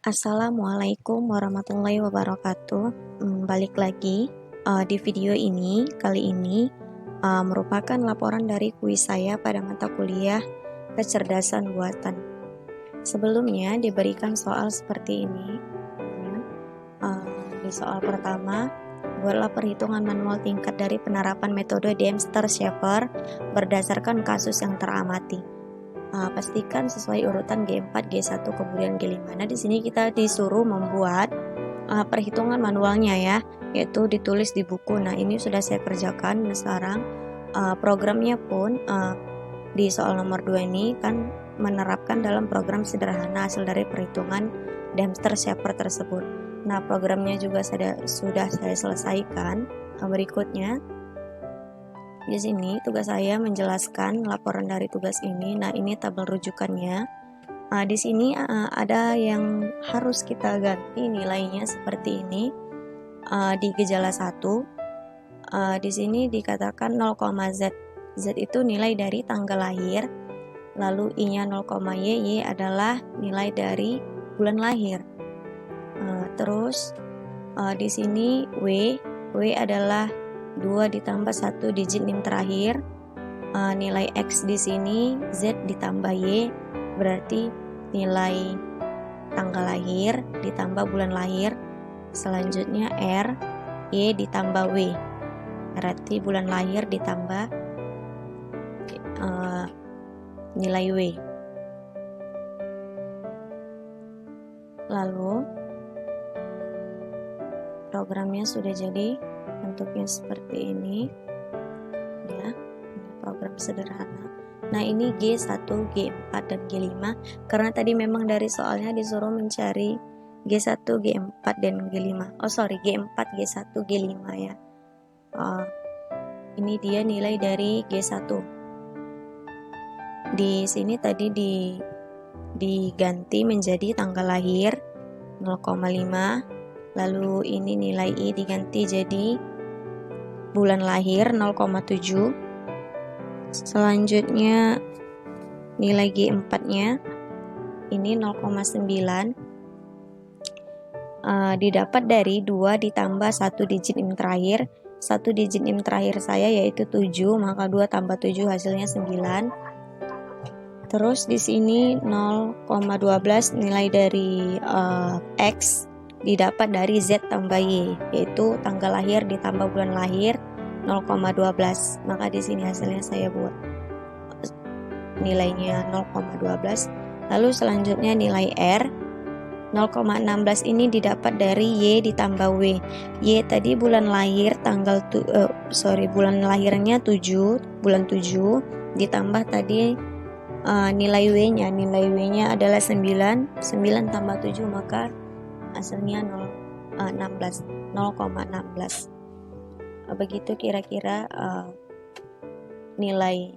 Assalamualaikum warahmatullahi wabarakatuh. Balik lagi di video ini. Kali ini merupakan laporan dari kuis saya pada mata kuliah kecerdasan buatan. Sebelumnya diberikan soal seperti ini. Di soal pertama, buatlah perhitungan manual tingkat dari penerapan metode Dempster-Shafer berdasarkan kasus yang teramati. Pastikan sesuai urutan G4, G1, kemudian G5. Nah, di sini kita disuruh membuat perhitungan manualnya ya, yaitu ditulis di buku. Nah, ini sudah saya kerjakan. Nah, sekarang programnya pun di soal nomor 2 ini kan menerapkan dalam program sederhana hasil dari perhitungan Dempster-Shafer tersebut. Nah, programnya juga sudah saya selesaikan. Berikutnya di sini tugas saya menjelaskan laporan dari tugas ini. Nah, ini tabel rujukannya. Di sini ada yang harus kita ganti nilainya seperti ini. Di gejala 1, di sini dikatakan 0,z. Z itu nilai dari tanggal lahir. Lalu I-nya 0,y, Y adalah nilai dari bulan lahir. Terus di sini W adalah 2 ditambah 1 digit NIM terakhir. Nilai X di sini Z ditambah Y, berarti nilai tanggal lahir ditambah bulan lahir. Selanjutnya R, Y ditambah W, berarti bulan lahir ditambah nilai W. Lalu programnya sudah jadi, bentuknya seperti ini ya. Ini program sederhana. Nah, ini G1, G4 dan G5 karena tadi memang dari soalnya disuruh mencari G1, G4 dan G5. G4, G1, G5 ya. Ini dia nilai dari G1. Di sini tadi diganti menjadi tanggal lahir 0,5. Lalu ini nilai I diganti jadi bulan lahir 0,7. Selanjutnya nilai G4-nya ini 0,9. Didapat dari 2 ditambah 1 digit NIM terakhir. 1 digit NIM terakhir saya yaitu 7, maka 2 tambah 7 hasilnya 9. Terus di sini 0,12 nilai dari X didapat dari Z tambah Y, yaitu tanggal lahir ditambah bulan lahir 0,12. Maka di sini hasilnya saya buat nilainya 0,12. Lalu selanjutnya nilai R 0,16 ini didapat dari Y ditambah W. Y tadi bulan lahir bulan lahirnya 7, bulan 7 ditambah tadi nilai W-nya. Nilai W-nya adalah 9 tambah 7 maka hasilnya 0,16. Begitu kira-kira nilai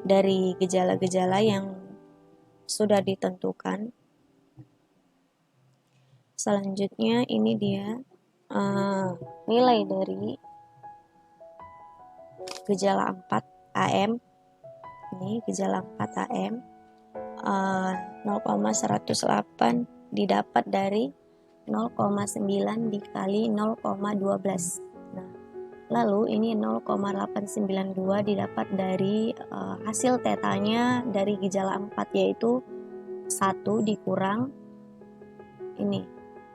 dari gejala-gejala yang sudah ditentukan. Selanjutnya ini dia nilai dari gejala 4 AM. Ini gejala 4 AM 0,108 didapat dari 0,9 dikali 0,12. Nah, lalu ini 0,892 didapat dari hasil tetanya dari gejala 4, yaitu 1 dikurang ini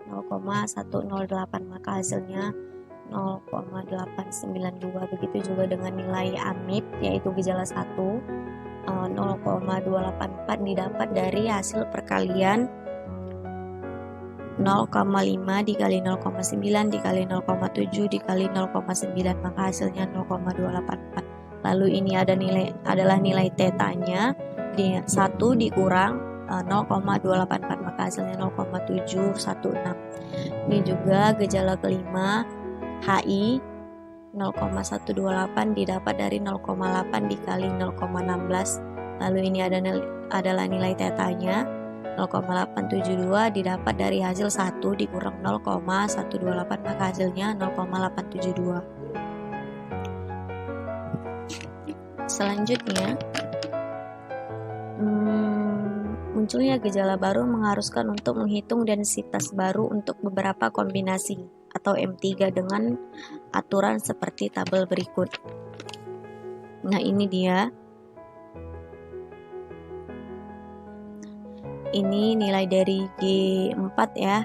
0,108, maka hasilnya 0,892. Begitu juga dengan nilai AMIP yaitu gejala 1, 0,284 didapat dari hasil perkalian 0,5 dikali 0,9 dikali 0,7 dikali 0,9, maka hasilnya 0,284. Lalu ini adalah nilai tetanya, 1 dikurang 0,284, maka hasilnya 0,716. Ini juga gejala kelima, HI 0,128 didapat dari 0,8 dikali 0,16. Lalu ini adalah nilai tetanya 0,872 didapat dari hasil 1 dikurang 0,128, maka hasilnya 0,872. Selanjutnya Munculnya gejala baru mengharuskan untuk menghitung densitas baru untuk beberapa kombinasi atau M3 dengan aturan seperti tabel berikut. Nah, ini dia. Ini nilai dari G4 ya,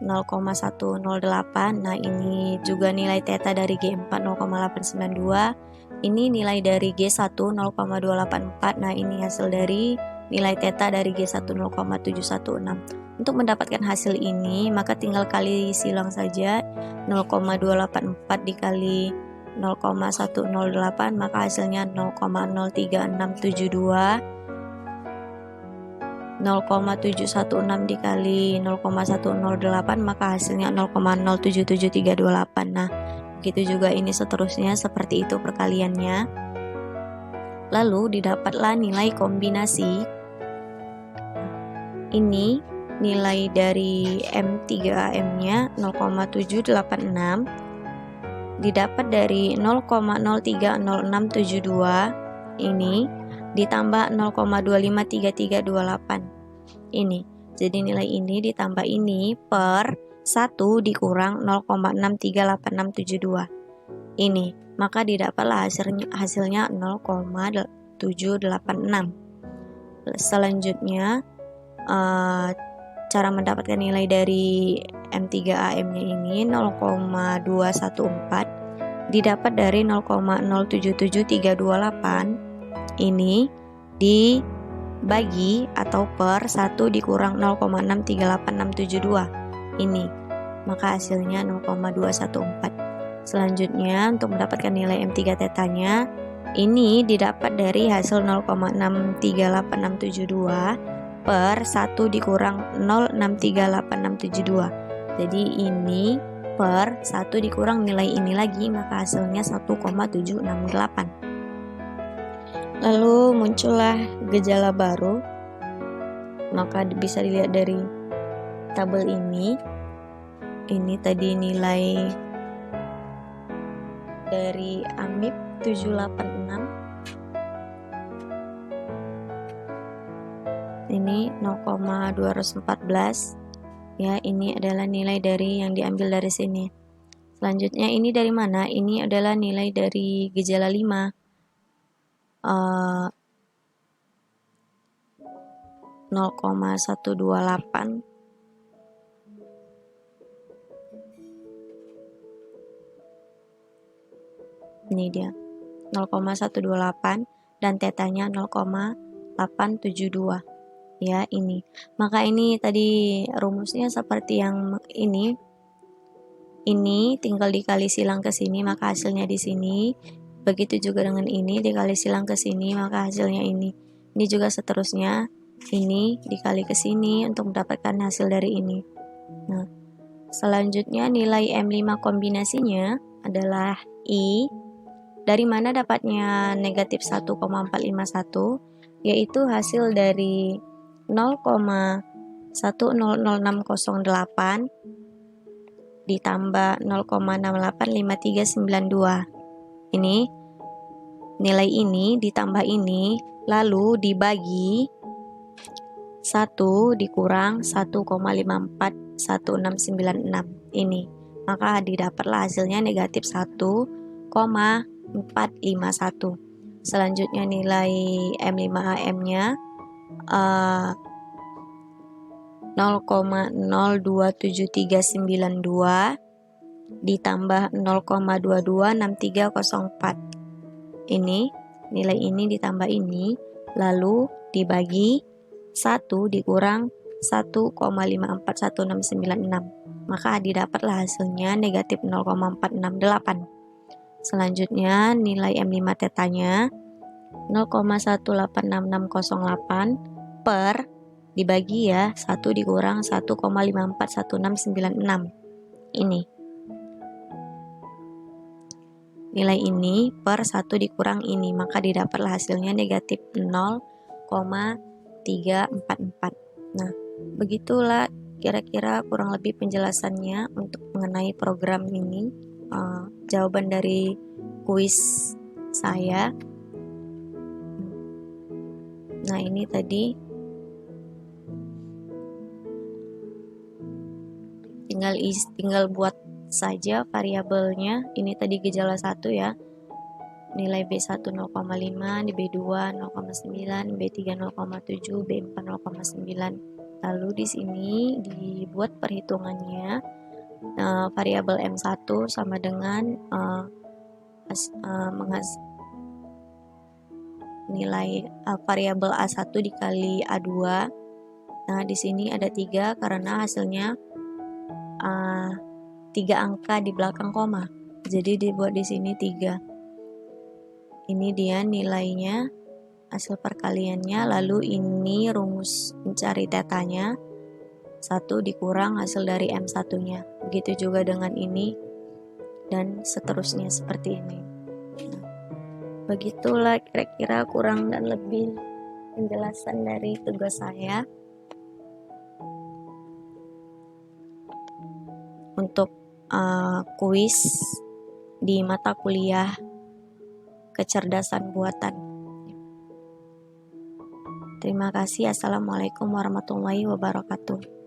0,108. Nah, ini juga nilai theta dari G4 0,892. Ini nilai dari G1 0,284. Nah, ini hasil dari nilai theta dari G1 0,716. Untuk mendapatkan hasil ini, maka tinggal kali silang saja. 0,284 dikali 0,108, maka hasilnya 0,03672. 0,716 dikali 0,108, maka hasilnya 0,077328. Nah, begitu juga ini seterusnya, seperti itu perkaliannya. Lalu didapatlah nilai kombinasi. Ini nilai dari M3AM-nya 0,786 didapat dari 0,030672 ini ditambah 0,253328 ini. Jadi nilai ini ditambah ini per 1 dikurang 0,638672 ini, maka didapatlah hasilnya 0,786. Selanjutnya cara mendapatkan nilai dari M3AM-nya ini 0,214 didapat dari 0,077328 ini dibagi atau per 1 dikurang 0,638672 ini, maka hasilnya 0,214. Selanjutnya untuk mendapatkan nilai M3 tetanya ini didapat dari hasil 0,638672 per 1 dikurang 0,638672. Jadi ini per 1 dikurang nilai ini lagi, maka hasilnya 1,768. Lalu muncullah gejala baru, maka bisa dilihat dari tabel ini. Ini tadi nilai dari AMIP 786. Ini 0,214 ya, ini adalah nilai dari yang diambil dari sini. Selanjutnya ini dari mana? Ini adalah nilai dari gejala 5, 0,128. Ini dia 0,128 dan tetanya 0,872 ya ini. Maka ini tadi rumusnya seperti yang ini tinggal dikali silang ke sini, maka hasilnya di sini. Begitu juga dengan ini dikali silang ke sini, maka hasilnya ini. Ini juga seterusnya, ini dikali ke sini untuk mendapatkan hasil dari ini. Nah, selanjutnya nilai M5 kombinasinya adalah I. Dari mana dapatnya negatif 1,451, yaitu hasil dari 0,100608 ditambah 0,685392. Ini nilai ini ditambah ini, lalu dibagi 1 dikurang 1,541696 ini, maka didapatlah hasilnya negatif 1,451. Selanjutnya nilai M5AM-nya 0,027392 ditambah 0,226304. Ini nilai ini ditambah ini, lalu dibagi 1 dikurang 1,541696, maka didapatlah hasilnya negatif 0,468. Selanjutnya nilai M5 tetanya 0,186608 per dibagi ya 1 dikurang 1,541696 ini. Nilai ini per 1 dikurang ini, maka didapatlah hasilnya negatif 0,344. Nah, begitulah kira-kira kurang lebih penjelasannya untuk mengenai program ini. Jawaban dari kuis saya. Nah, ini tadi tinggal buat saja variabelnya. Ini tadi gejala 1 ya, nilai B1 0,5, di B2 0,9, B3 0,7, B4 0,9. Lalu di sini dibuat perhitungannya. Variabel M1 sama dengan nilai variabel A1 dikali A2. Nah, di sini ada 3 karena hasilnya 3 angka di belakang koma. Jadi dibuat di sini 3. Ini dia nilainya, hasil perkaliannya. Lalu ini rumus mencari tetanya. 1 dikurang hasil dari M1-nya. Begitu juga dengan ini dan seterusnya seperti ini. Nah, begitulah kira-kira kurang dan lebih penjelasan dari tugas saya untuk kuis di mata kuliah kecerdasan buatan. Terima kasih. Assalamualaikum warahmatullahi wabarakatuh.